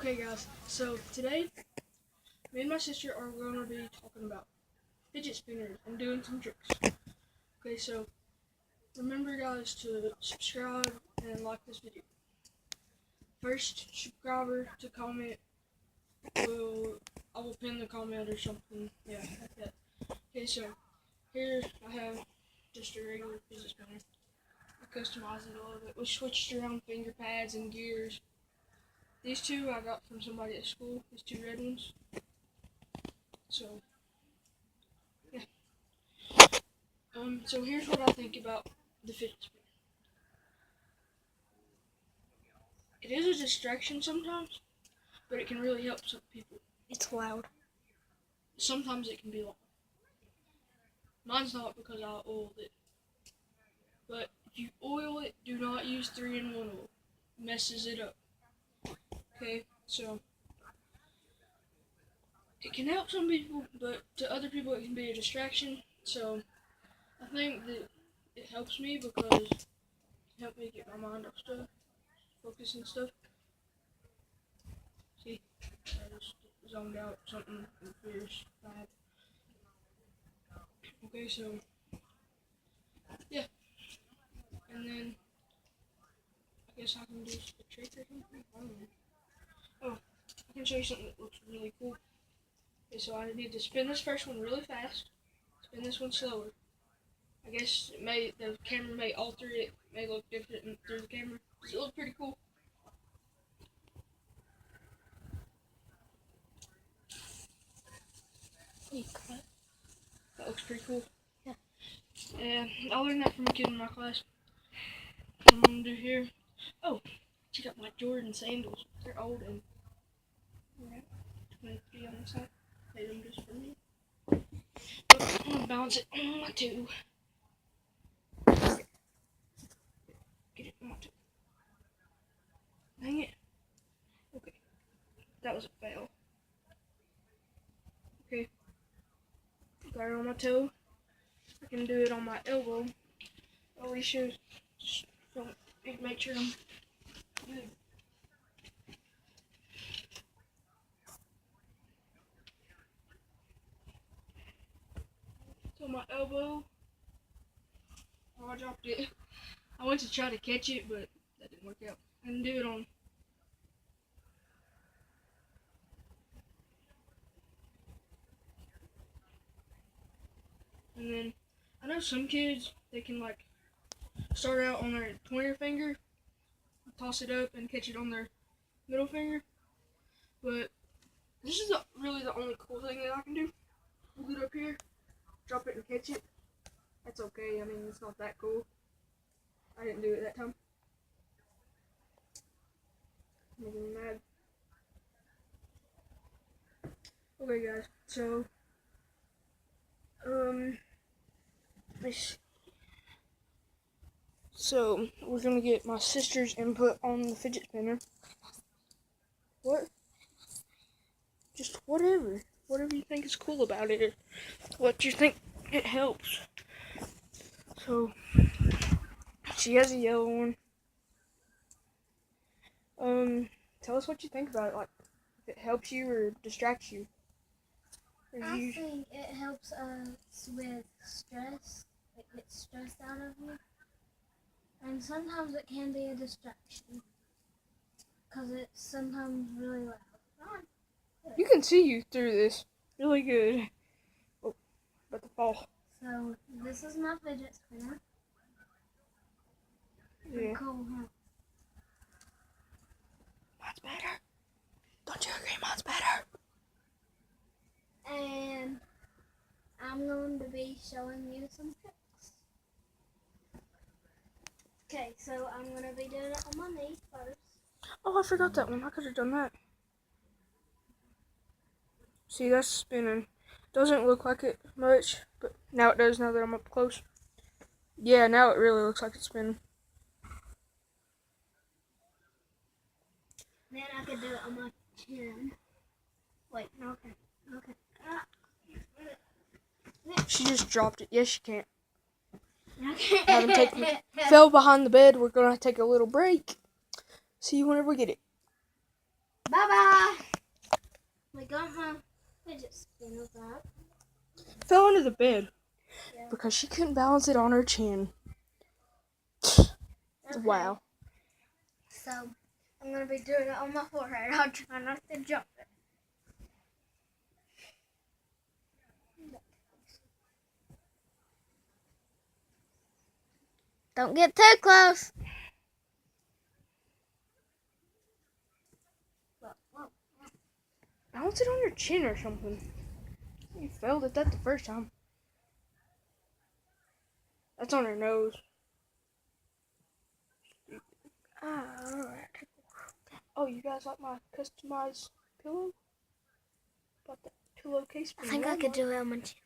Okay guys, so today me and my sister are going to be talking about fidget spinners and doing some tricks. Okay, so remember guys to subscribe and like this video. First subscriber to comment, I will pin the comment or something, yeah, like that. Okay, so here I have just a regular fidget spinner. I customized it a little bit. We switched around finger pads and gears. These two I got from somebody at school, these two red ones. So, yeah. So here's what I think about the fidget spinner. It is a distraction sometimes, but it can really help some people. It's loud. Sometimes it can be loud. Mine's not because I oiled it. But if you oil it, do not use 3-in-1 oil. It messes it up. Okay, so it can help some people, but to other people it can be a distraction. So I think that it helps me because it helped me get my mind off stuff, focus and stuff. See, I just zoned out something fierce, bad. Okay, so yeah, and then I guess I can do a trick or something. I don't know. Oh, I can show you something that looks really cool. Okay, so I need to spin this first one really fast, spin this one slower. I guess the camera may alter it, may look different through the camera. Does it look pretty cool? That looks pretty cool. Yeah. And I learned that from a kid in my class. What I'm gonna do here. Oh, check out my Jordan sandals. They're old and yeah, 23 on the side. Made them just for me. But I'm gonna balance it on my toe. Get it on my toe. Dang it. Okay, that was a fail. Okay, got it on my toe. I can do it on my elbow. Alicia, just make sure I'm good. So my elbow, oh, I dropped it. I went to try to catch it, but that didn't work out. I can do it on. And then, I know some kids, they can like start out on their pointer finger, toss it up and catch it on their middle finger. But this is really the only cool thing that I can do. Hold it up here, drop it and catch it. That's okay, I mean, it's not that cool. I didn't do it that time. I'm making me mad. Okay guys, so, so we're gonna get my sister's input on the fidget spinner. What? Just whatever you think is cool about it, or what you think it helps. So, she has a yellow one. Tell us what you think about it, like, if it helps you or distracts you. I think it helps us with stress. It gets stress out of you. And sometimes it can be a distraction. Because it's sometimes really loud. You can see you through this really good. Oh, about to fall. So, this is my fidget spinner. Pretty Yeah. cool, huh? Mine's better. Don't you agree? Mine's better. And I'm going to be showing you some tricks. Okay, so I'm going to be doing it on my knee first. Oh, I forgot that one. I could have done that. See, that's spinning. Doesn't look like it much, but now it does now that I'm up close. Yeah, now it really looks like it's spinning. Then I could do it on my chin. Wait, okay. She just dropped it. Yes, she can't. Okay. Fell behind the bed. We're going to take a little break. See you whenever we get it. Bye-bye. was that? Fell under the bed Yeah. because she couldn't balance it on her chin. Okay. Wow. So, I'm going to be doing it on my forehead. I'll try not to jump it. Don't get too close. Balance it on your chin or something. You failed at that the first time. That's on her nose. Alright. Oh, you guys like my customized pillow? Bought that pillowcase I from think I could Walmart. do it on my chin.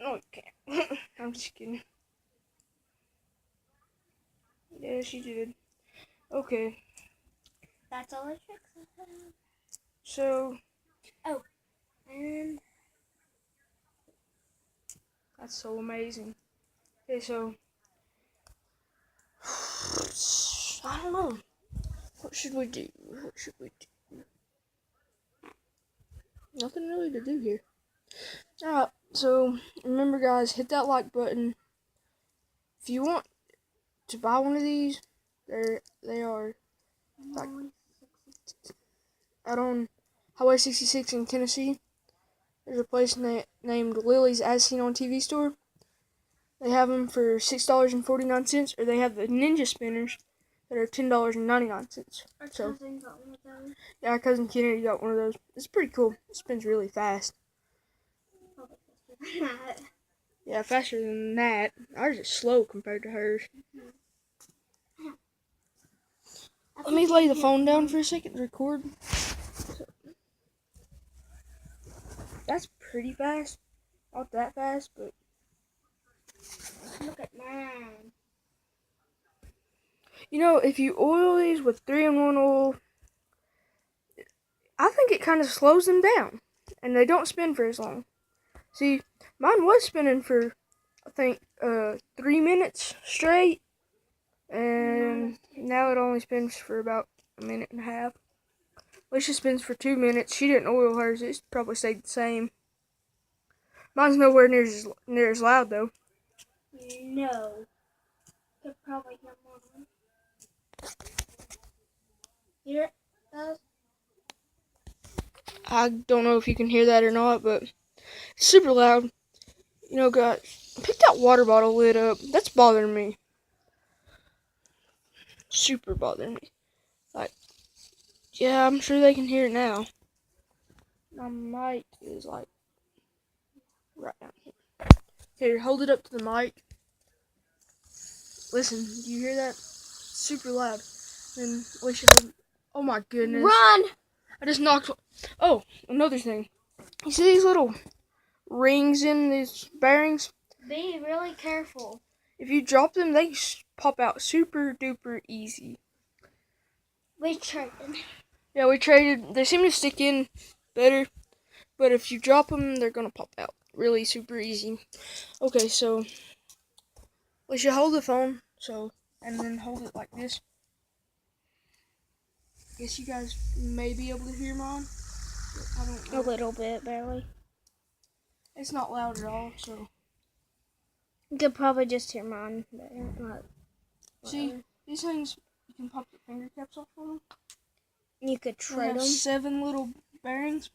No, you can't. I'm just kidding. Yeah, she did. Okay, That's all the tricks I have. so And that's so amazing. Okay, so I don't know. What should we do? What should we do? Nothing really to do here. Alright, so remember guys, hit that like button. If you want to buy one of these, they are like out on Highway 66 in Tennessee. There's a place named Lily's As Seen on TV store. They have them for $6.49, or they have the Ninja Spinners that are $10.99. our So cousin got one of those. yeah, our cousin Kennedy got one of those. It's pretty cool. It spins really fast. Probably faster than that. Yeah, faster than that. Ours is slow compared to hers. Let me lay the phone down for a second to record. That's pretty fast. Not that fast, but Look at mine. you know, if you oil these with 3-in-1 oil, I think it kind of slows them down, and they don't spin for as long. See, mine was spinning for, I think, 3 minutes straight, and now it only spins for about a minute and a half. Alicia spins for 2 minutes. She didn't oil hers. It probably stayed the same. Mine's nowhere near as loud, though. No. Could probably hear more. Hear it, guys? I don't know if you can hear that or not, but it's super loud. You know, guys, pick that water bottle lid up. That's bothering me. Super bothering me. Like, yeah, I'm sure they can hear it now. My mic is like right down here. Here, hold it up to the mic. Listen, do you hear that? Super loud. Then we should hold. Oh my goodness. Run! I just knocked. Oh, another thing. You see these little rings in these bearings? Be really careful. If you drop them, they pop out super duper easy. We traded. Yeah, we traded. They seem to stick in better, but if you drop them, they're gonna pop out really super easy. Okay, so we should hold the phone, and then hold it like this. Guess you guys may be able to hear mine. I don't know. A little bit, barely. It's not loud at all, so. You could probably just hear mine. But not See, these things, you can pop the finger caps off of them. you could They trade have them. 7 little bearings.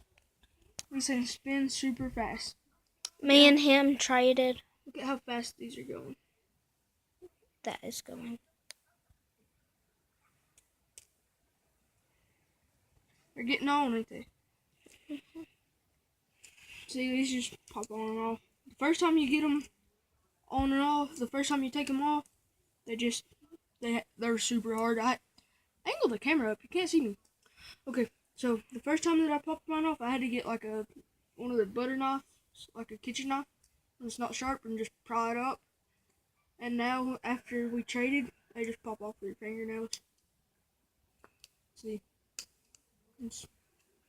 These things spin super fast. Me and him traded. Look at how fast these are going. That is going. They're getting on, ain't they? See, these just pop on and off. The first time you get them on and off, the first time you take them off, they're super hard. I angled the camera up. You can't see me. Okay, so the first time that I popped mine off, I had to get like one of the butter knives, like a kitchen knife. It's not sharp, and just pry it up. And now, after we traded, they just pop off with your fingernails. See, it's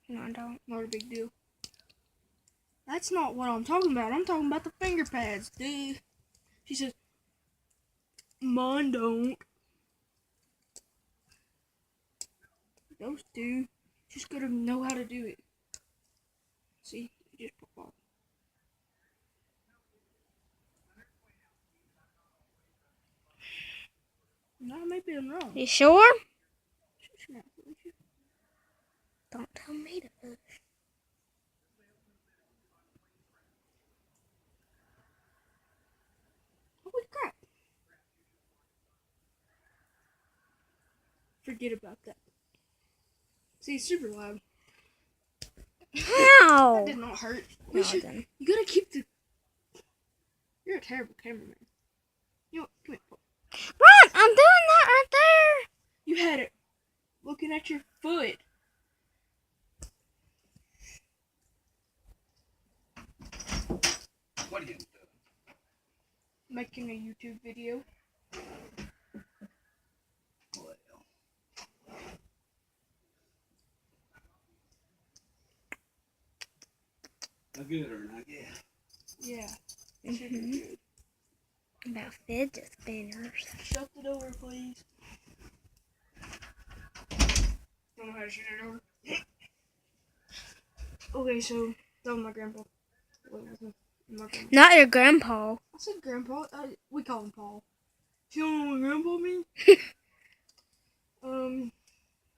No, don't. not a big deal. That's not what I'm talking about. I'm talking about the finger pads, dude. She says, mine don't. Those do. Just gotta know how to do it. See, you No, maybe I'm wrong. You sure? Shut your mouth, would you? Don't tell me to push. Holy crap. Forget about that. See, it's super loud. Ow! That did not hurt. No, it didn't. You gotta keep the... You're a terrible cameraman. You know what? Come here. Ron, I'm doing that right there. You had it looking at your foot. What are you doing? Making a YouTube video. Well, not good or not yet. Yeah. Mm-hmm. Good. About fidget spinners. Shut the door, please. Don't know how to shut it door. Okay, so that was my grandpa. Wait, my grandpa. Not your grandpa. I said grandpa. We call him Paul. You don't know what grandpa means?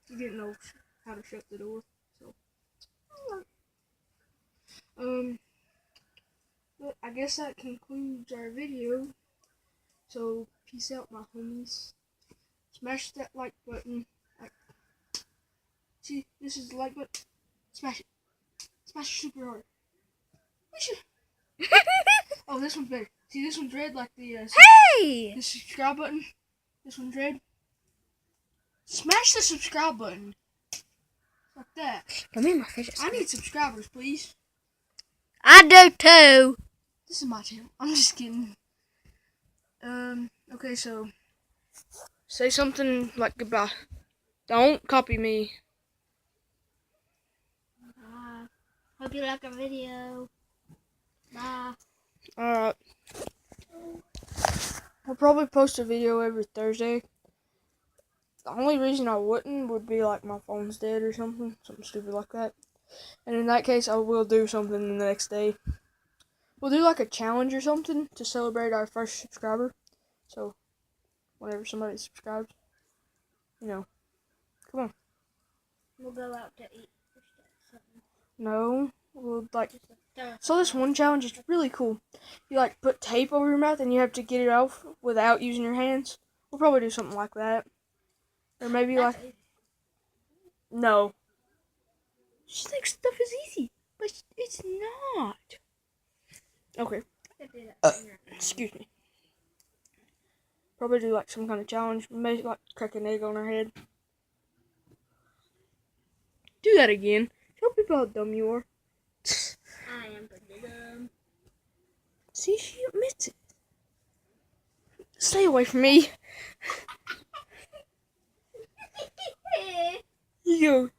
He didn't know how to shut the door, so. But I guess that concludes our video. So peace out, my homies. Smash that like button. See, this is the like button. Smash it. Smash it super hard. Oh, this one's better. See, this one's red like the Hey! the subscribe button. This one's red. Smash the subscribe button. Like that. Give me my fidget I spinner. need subscribers, please. I do too. This is my channel. I'm just kidding. Okay, so say something like goodbye. Don't copy me. Bye. Hope you like our video. Bye. Alright. I'll probably post a video every Thursday. The only reason I wouldn't would be like my phone's dead or something stupid like that. And in that case, I will do something the next day. We'll do like a challenge or something to celebrate our first subscriber. So, whenever somebody subscribes, you know, come on. We'll go out to eat or something. No, we'll like. Just a throw So this one challenge is really cool. You like put tape over your mouth and you have to get it off without using your hands. We'll probably do something like that. Or maybe That's like, easy. no. She thinks stuff is easy, but it's not. Okay, Could do that thing right now. excuse me. Probably do like some kind of challenge. Maybe like crack an egg on her head. Do that again. Show people how dumb you are. I am pretty dumb. See, she admits it. Stay away from me. You go.